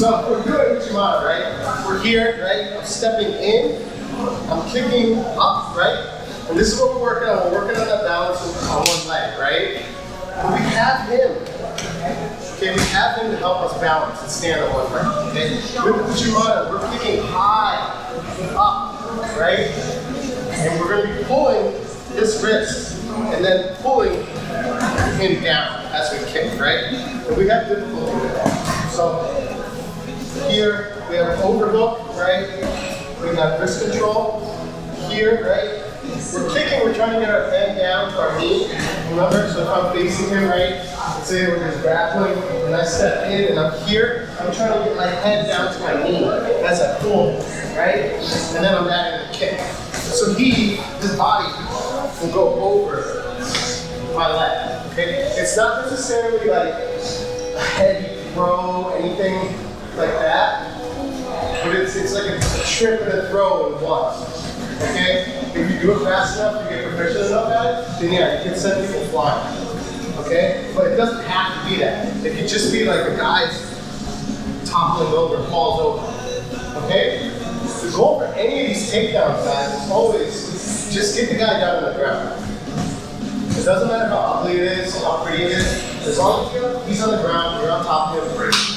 So we're doing Uchi, right? We're here, right? I'm stepping in, I'm kicking up, right? And this is what we're working on. We're working on that balance on one leg, right? But we have him. Okay, we have him to help us balance and stand on one leg. Okay? With Uchi, we're kicking high, up, right? And we're going to be pulling this wrist and then pulling him down as we kick, right? And we have difficulty with that. So here we have an overhook, right? We got wrist control. Here, right? We're kicking, we're trying to get our head down to our knee. Remember, so if I'm facing him, right? Let's say we're just grappling, and I step in and I'm here, I'm trying to get my head down to my knee as I pull, right? And then I'm adding the kick. So his body will go over my leg, okay? It's not necessarily like a heavy throw, anything like that, but it's like a trip and a throw in one, okay? If you do it fast enough, you get proficient enough at it, then yeah, you can send people flying, okay? But it doesn't have to be that. It could just be like the guy's toppling over and falls over, okay? The goal for any of these takedowns, guys, is always just get the guy down on the ground. It doesn't matter how ugly it is, how pretty it is, as long as he's on the ground, you're on top of him,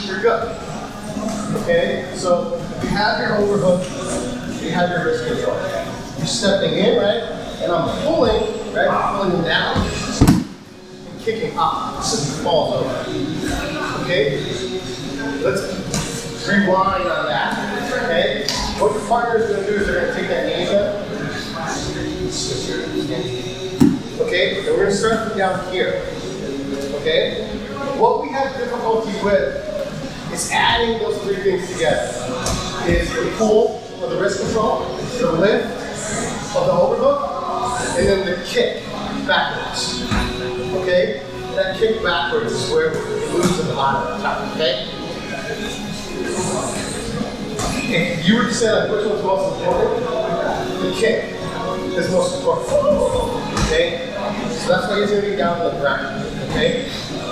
you're good. Okay, so you have your overhook, you have your wrist control. You're stepping in, right? And I'm pulling, right? I'm pulling him down and kicking up so he falls over. Okay? Let's rewind on that. Okay? What your partner is going to do is they're going to take that knee in. Okay? And we're going to start from down here. Okay? What we have difficulty with is adding those three things together. Is the pull of the wrist control, the lift of the overhook, and then the kick backwards. Okay? That kick backwards is where it moves to the bottom of the top, okay? If you were to say like which one's most important, the kick is most important. Okay? So that's why he's gonna be down on the ground. Okay?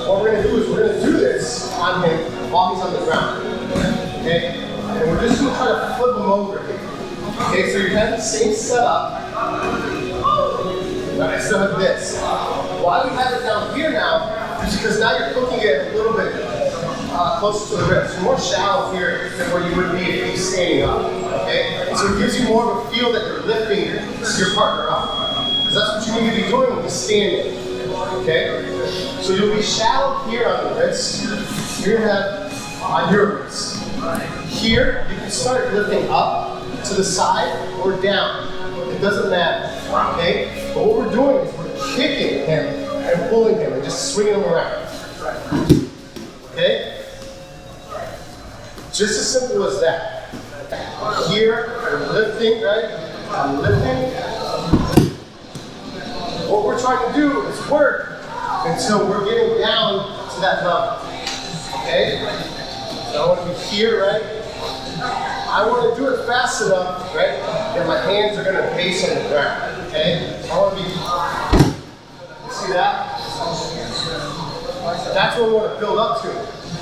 What we're gonna do is we're gonna do this on him while he's on the ground. Okay? And we're just gonna try to flip him over here. Okay, so you have the same setup. But I still have this. Why we have it down here now is because now you're hooking it a little bit closer to the ribs. You're more shallow here than where you would be if he's standing up. Okay? So it gives you more of a feel that you're lifting your partner up. Because that's what you need to be doing when he's standing. Okay? So you'll be shallow here on the wrist. You're going to have on your wrist. Here, you can start lifting up to the side or down. It doesn't matter. Okay? But what we're doing is we're kicking him and pulling him and just swinging him around. Okay? Just as simple as that. Here, I'm lifting, right? I'm lifting. What we're trying to do is work until we're getting down to that level. Okay? So I want to be here, right? I want to do it fast enough, right? That my hands are going to base on the ground. Okay? I want to be. See that? That's what we want to build up to.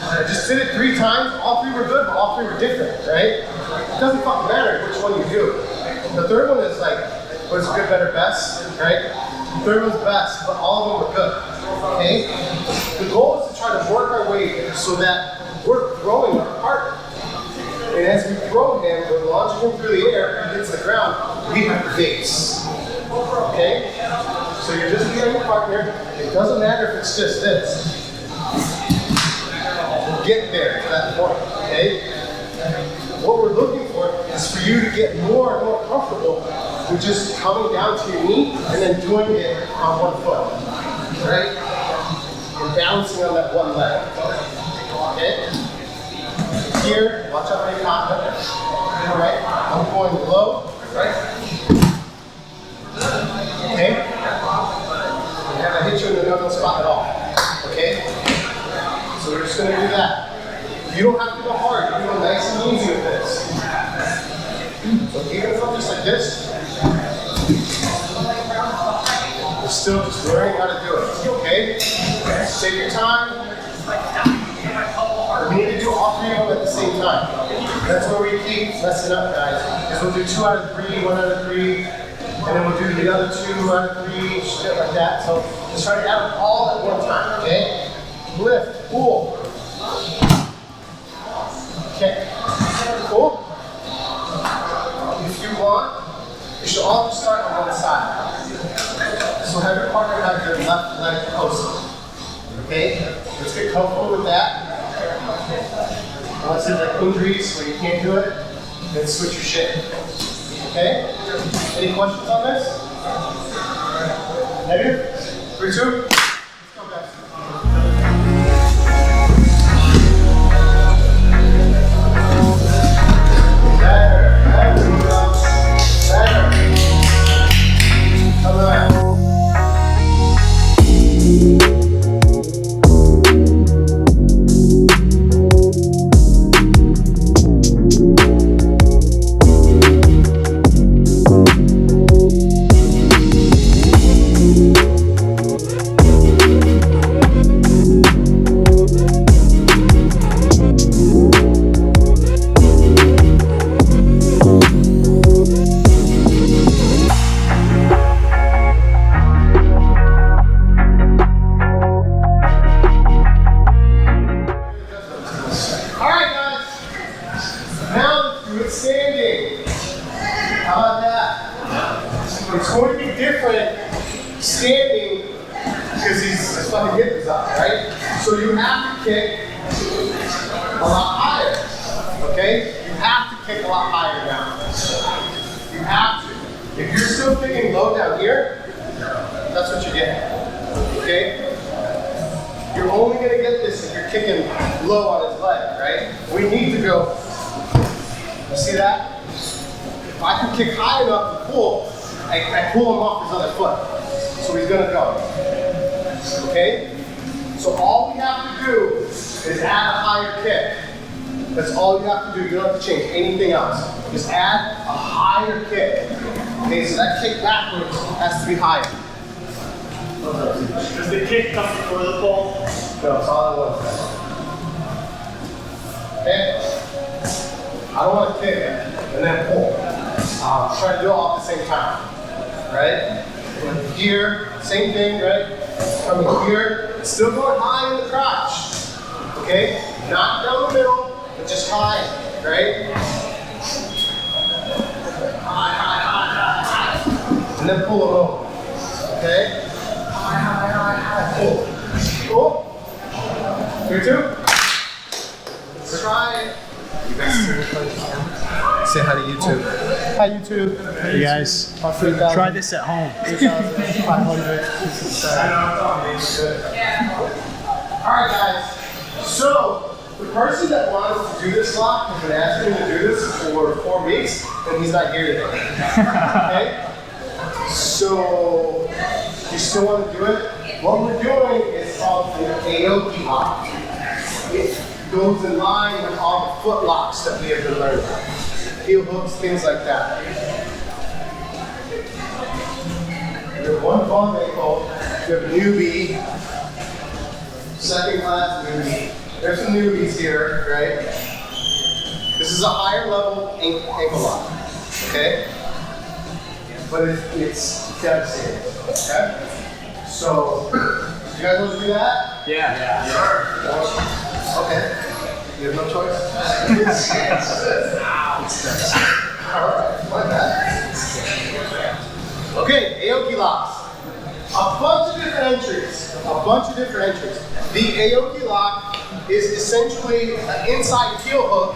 I just did it 3 times. All 3 were good, but all 3 were different, right? It doesn't fucking matter which one you do. The third one is like, what is good, better, best, right? The third one's best, but all of them were good. Okay? The goal is to try to work our way so that we're throwing our partner. And as we throw him, we're launching him through the air, he hits the ground, we have the base. Okay? So you're just throwing your partner. It doesn't matter if it's just this. We'll get there to that point. Okay? What we're looking for is for you to get more and more comfortable with just coming down to your knee and then doing it on one foot. Right? And balancing on that one leg. Okay? Here, watch out for your contact. Alright? I'm going low, right? Okay? And have I hit you in the no-no spot at all. Okay? So we're just going to do that. You don't have to go hard. You can go nice and easy with this. So even if I'm just like this, you're still just learning how to do it. Okay? Take your time. We need to do all three of them at the same time. That's where we keep messing up, guys. Is we'll do 2 out of 3, 1 out of 3, and then we'll do the other 2 out of 3, shit like that. So just try to add them all at one time, okay? Lift, pull. Okay, cool. If you want, you should all just start on one side. So have your partner have your left leg posted. Okay? Let's get comfortable with that. Unless there's like injuries where you can't do it, then switch your shit. Okay? Any questions on this? Negative? 3, 2? Let's go, guys. It's going to be different standing because his fucking hip is up, right? So you have to kick a lot higher, okay? You have to kick a lot higher now. You have to. If you're still kicking low down here, that's what you get, okay? You're only going to get this if you're kicking low on his leg, right? We need to go, you see that? If I can kick high enough to pull, I pull him off his other foot. So he's gonna go. Okay? So all we have to do is add a higher kick. That's all you have to do. You don't have to change anything else. Just add a higher kick. Okay, so that kick backwards has to be higher. Does the kick come before the pull? No, it's all at once. Okay? I don't want to kick and then pull. Try to do it all at the same time. Right? Here, same thing, right? Coming here, still going high in the crotch. Okay? Not down the middle, but just high, right? High, high, high, high, high. And then pull it over. Okay? High, high, high, high. Pull. Pull. Here, 2. Try it. Say hi to YouTube. Hi YouTube. Hey guys, try this at home. 3,500. Alright guys, so the person that wanted to do this lock has been asking me to do this for 4 weeks and he's not here today. Okay? So, you still want to do it? What we're doing is called the Aoki Lock. It goes in line with all the foot locks that we have been learning. Heel hooks, things like that. We have one ball ankle, we have newbie, second class newbie. There's some newbies here, right? This is a higher level ankle lock, okay? But it's devastating, okay? So, you guys want to do that? Yeah. Sure. Okay. You have no choice? Alright, my bad. Okay, Aoki locks. A bunch of different entries. The Aoki lock is essentially an inside heel hook,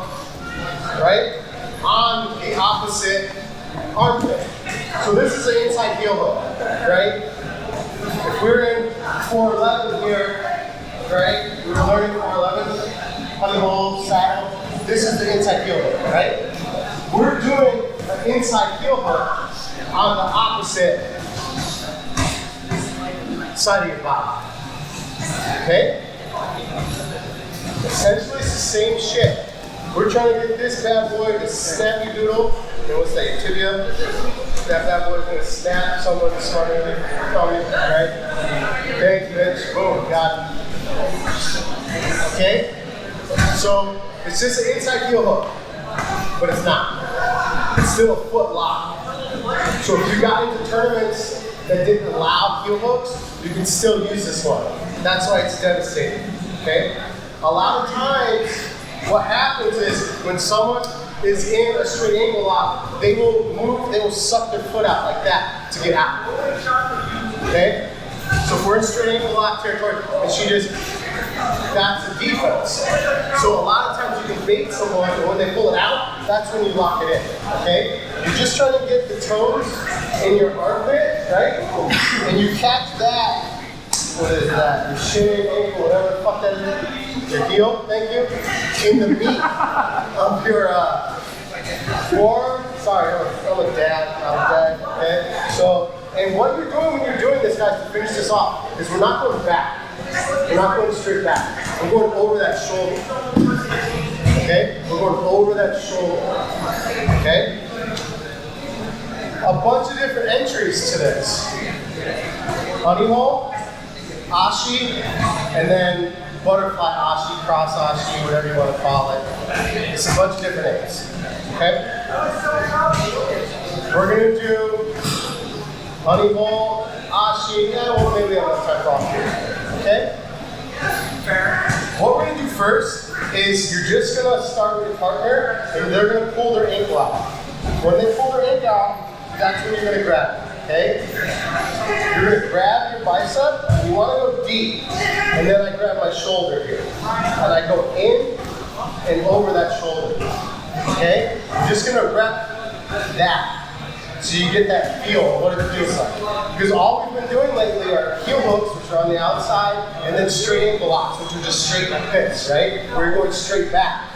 right, on the opposite armpit. So this is an inside heel hook, right? If we're in 411 here, right, we were learning 411, honey hole, saddle. This is the inside heel hook, right? We're doing an inside heel hook on the opposite side of your body. Okay? Essentially, it's the same shit. We're trying to get this bad boy to snap your doodle. And what's that, your tibia? That bad boy's gonna snap someone smarter than you, right? Thank you, bitch. Boom, got it. Okay? So it's just an inside heel hook, but it's not. It's still a foot lock. So if you got into tournaments that didn't allow heel hooks, you can still use this one. That's why it's devastating, okay? A lot of times, what happens is when someone is in a straight ankle lock, they will suck their foot out like that to get out, okay? So if we're in straight ankle lock territory, and that's the defense. So a lot of times you can bait someone, and when they pull it out, that's when you lock it in, okay? You're just trying to get the toes in your armpit, right? And you catch that, what is that? Your shin, ankle, whatever the fuck that is. Your heel, thank you. In the meat of your forearm. Sorry, I'm a dad, not a dad, okay? So, and what you're doing when you're doing this, guys, to finish this off, is we're not going back. We're not going straight back. We're going over that shoulder. Okay? We're going over that shoulder. Okay? A bunch of different entries to this. Honey hole, Ashi, and then butterfly Ashi, cross Ashi, whatever you want to call it. It's a bunch of different names. Okay? We're going to do honey hole, Ashi, well maybe I'm going to try off here. Okay? What we're going to do first is you're just going to start with your partner and they're going to pull their ankle out. When they pull their ankle out, that's when you're going to grab it. Okay? You're going to grab your bicep, and you want to go deep, and then I grab my shoulder here. And I go in and over that shoulder. Okay? You're just going to grab that. So you get that feel of what it feels like. Because all we've been doing lately are heel hooks, which are on the outside, and then straight ankle locks, which are just straight like this, right? We're going straight back.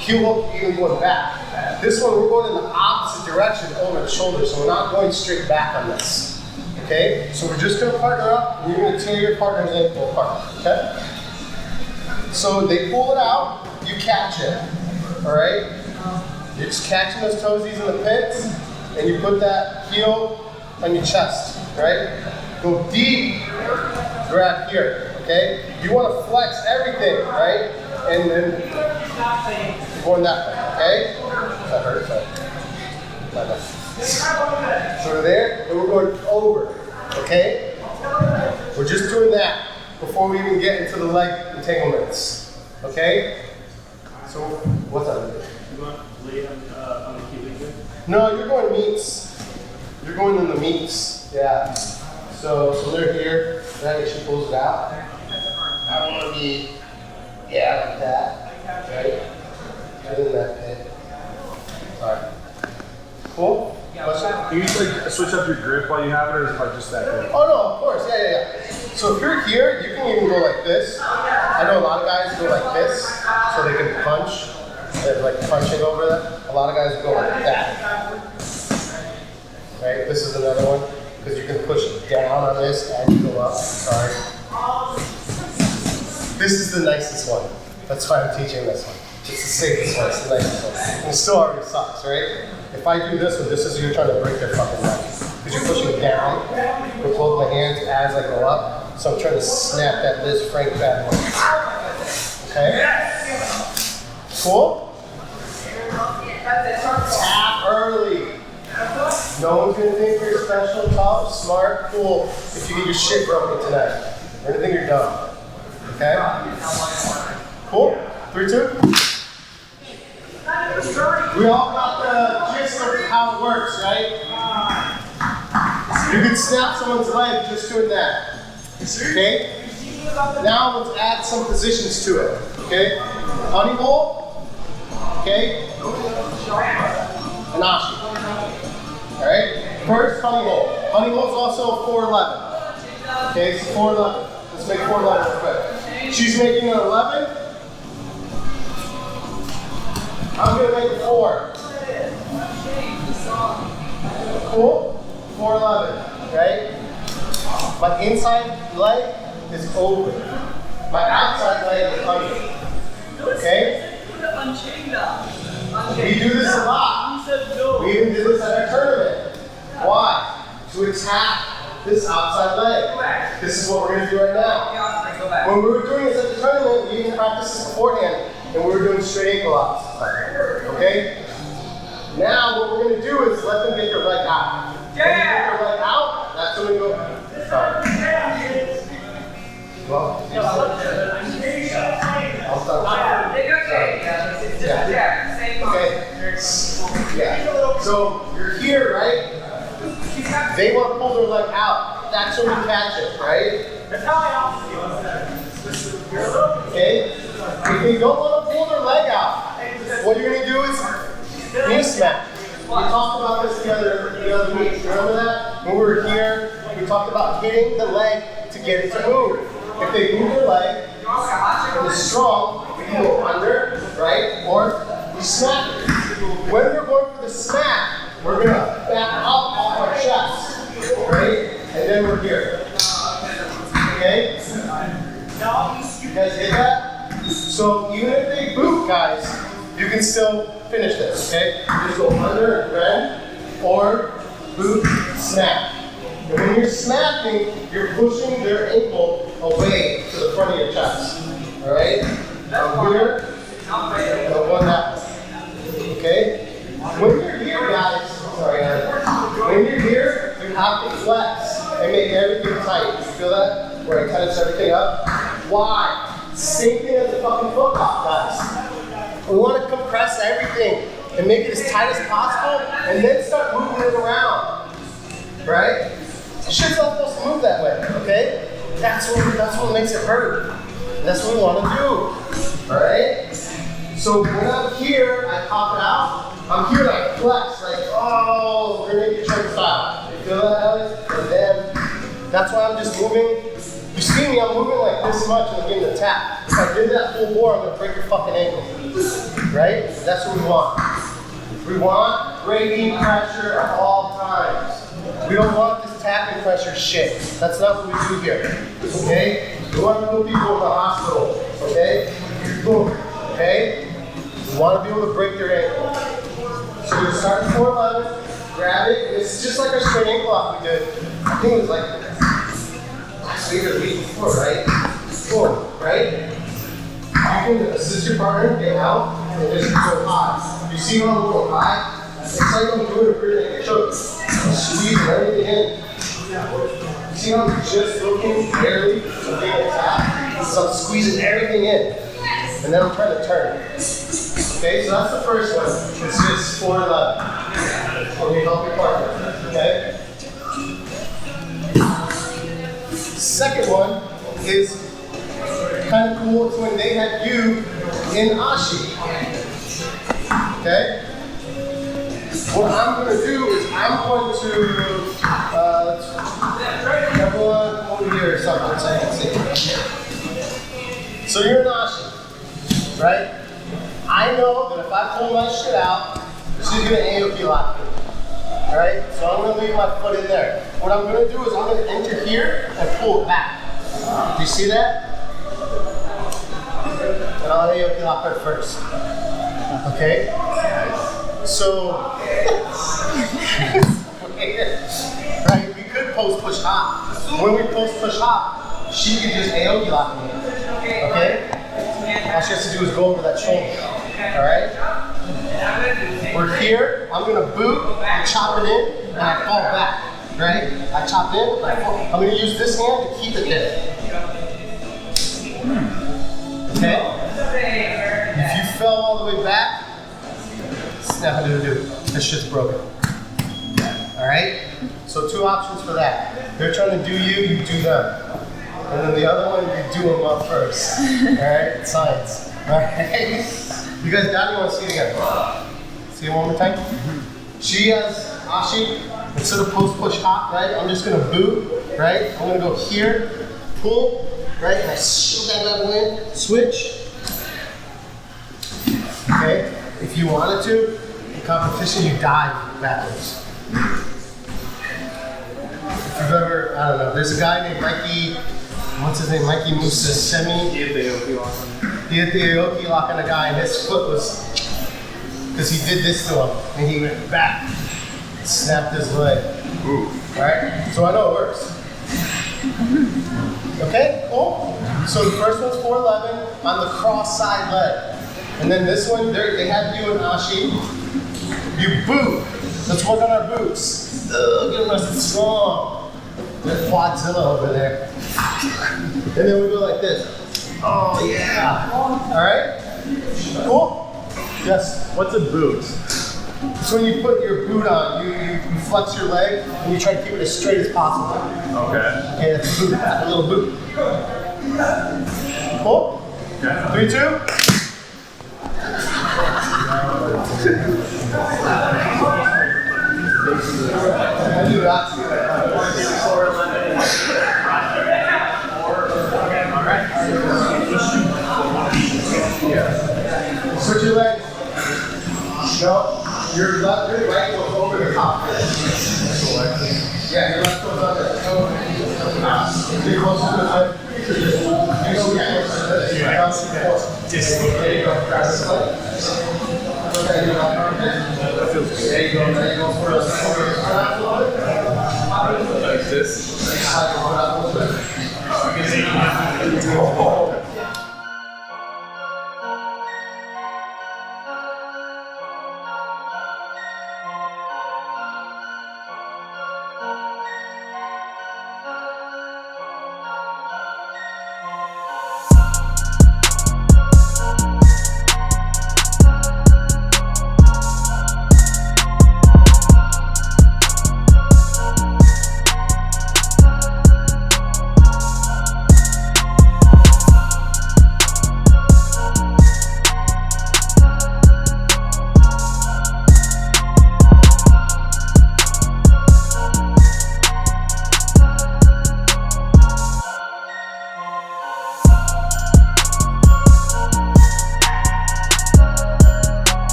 Heel hook, even going back. This one, we're going in the opposite direction over the shoulder, so we're not going straight back on this. Okay? So we're just going to partner up, and you're going to tear your partner's ankle apart. Okay? So they pull it out, you catch it. Alright? You're just catching those toesies in the pits, and you put that heel on your chest. Right? Go deep, grab here. Okay? You want to flex everything, right? And then going that way. Okay? That hurts. So we're there, and we're going over. Okay? We're just doing that before we even get into the leg entanglements. Okay? So what's that? You want to lay on the key here? No, you're going meats. You're going in the meats. Yeah. So they're here. Then she pulls it out. I don't want to be, like that. Right? Get in that pit. Alright. Cool? Can you switch up your grip while you have it, or is it like just that grip? Oh no, of course, yeah. So if you're here, you can even go like this. I know a lot of guys go like this, so they can punch. They're like punching over them. A lot of guys go like that. Right, this is another one, because you can push down on this and go up. Sorry. This is the nicest one. That's why I'm teaching this one. It's the safest one, it's the nicest one. And it still already sucks, right? If I do this one, this is you're trying to break their fucking neck. Because you're pushing down with both my hands as I go up. So I'm trying to snap that Liz Frank bad boy. Okay? Cool? Tap early. No one's gonna think you're special, tough, smart, cool if you get your shit broken tonight. They're gonna think you're dumb. Okay? Cool? 3, 2. We all got the gist of how it works, right? You can snap someone's leg just doing that. Okay? Now let's add some positions to it. Okay? Honey hole. Okay? And Ashi. Alright? First, honey hole. Honey hole is also 411. Okay, so 411. Let's make 411 real quick. She's making an 11. I'm going to make a 4. Cool? 411, right? My inside leg is over. My outside leg is under. Okay? We do this a lot. We even do this at a tournament. Why? To attack this outside leg. This is what we're going to do right now. When we were doing this at the tournament, we even practiced this beforehand. and we were doing straight ankle locks. Okay? Now what we're gonna do is let them get their leg out. When they get their leg out, that's when we go. Sorry. Well, I'll start. Yeah. Okay. Yeah. So you're here, right? They want to pull their leg out. That's when we catch it, right? Okay? If they don't want to pull their leg out, what you're going to do is knee smack. We talked about this the other week. Remember that? When we were here, we talked about hitting the leg to get it to move. If they move their leg and it's strong, we can go under, right? Or we smack it. When we're going for the smack, we're going to back up off our chest, right? And then we're here. Okay? You guys hit that? So even if they boot, guys, you can still finish this, okay? Just go under and bend, or boot, snap. And when you're snapping, you're pushing their ankle away to the front of your chest. Alright? Now here, go one that way. Okay? When you're here, guys, sorry guys. When you're here, you have to flex and make everything tight. You feel that? Where I tense everything up. Why? Same thing as the fucking foot lock, guys. We want to compress everything and make it as tight as possible and then start moving it around. Right? Shit's not supposed to move that way, okay? That's what makes it hurt. And that's what we want to do. Alright? So when I'm here, I pop it out. I'm here like flex, like, oh, we're gonna get choke style. You feel that, Alex? And then, that's why I'm just moving. You see me, I'm moving like this much and I'm getting the tap. If I did that full bore, I'm gonna break your fucking ankle. Right? That's what we want. We want great knee pressure at all times. We don't want this tapping pressure shit. That's not what we do here. Okay? We want to move people in the hospital. Okay? Boom. Okay? We want to be able to break their ankle. So we start at 411, grab it, and it's just like our straight ankle lock we did. I think it was like last week or the week before, right? Boom, right? You can assist your partner, get out, and just go high. You see how I'm going high? It's like I'm doing a pretty naked choke. I'm squeezing everything in. You see how I'm just looking barely to get a tap? So I'm squeezing everything in. And then I'm trying to turn. Okay, so that's the first one. It's just 411. And you help your partner. Okay? Second one is kind of cool. It's when they had you in Ashi. Okay? What I'm going to do is I'm going to, everyone over here or something so I can see. So you're in Ashi, right? I know that if I pull my shit out, she's going to Aoki Lock me. Alright? So I'm going to leave my foot in there. What I'm going to do is I'm going to enter here and pull it back. Do you see that? And I'll Aoki Lock her first. Okay? So, right, we could post push hop. When we post push hop, she can just Aoki Lock me. Okay? All she has to do is go over that shoulder. Alright? We're here, I'm gonna boot, I chop it in, and I fall back. Right? I chop in, I fall. I'm gonna use this hand to keep it there. Okay? If you fell all the way back, it's nothing to do. This shit's broken. Alright? So 2 options for that. They're trying to do you, you do them. And then the other one, you do them up first. Alright? Science. Alright? You guys got it? You want to see it again? See it one more time? She has Ashi. Instead of post push hop, right? I'm just gonna boot, right? I'm gonna go here, pull, right? And I shove that bad way, switch. Okay? If you wanted to, in competition, you dive backwards. If you've ever, I don't know, there's a guy named Mikey, what's his name? Mikey Musasemi. He hit the Aoki Lock on me. He hit the Aoki Lock on a guy, and his foot was, because he did this to him, and he went back, snapped his leg. Ooh. Alright? So I know it works. Okay, cool. So the first one's 411 on the cross side leg. And then this one, they have you and Ashi. You boot. Let's work on our boots. Get rested strong. There's Quadzilla over there. And then we go like this. Oh yeah. All right. Cool. Yes. What's a boot? It's when you put your boot on, you flex your leg and you try to keep it as straight as possible. Okay. Okay, that's a boot, a little boot. Cool? Okay. 3, 2. I do that. Switch your legs. No, your left, your right goes over the top. Yeah, your left goes up there. Get closer to the head. There you go. Grab this leg. Okay, you got it. There you go. There you go. For a Like this.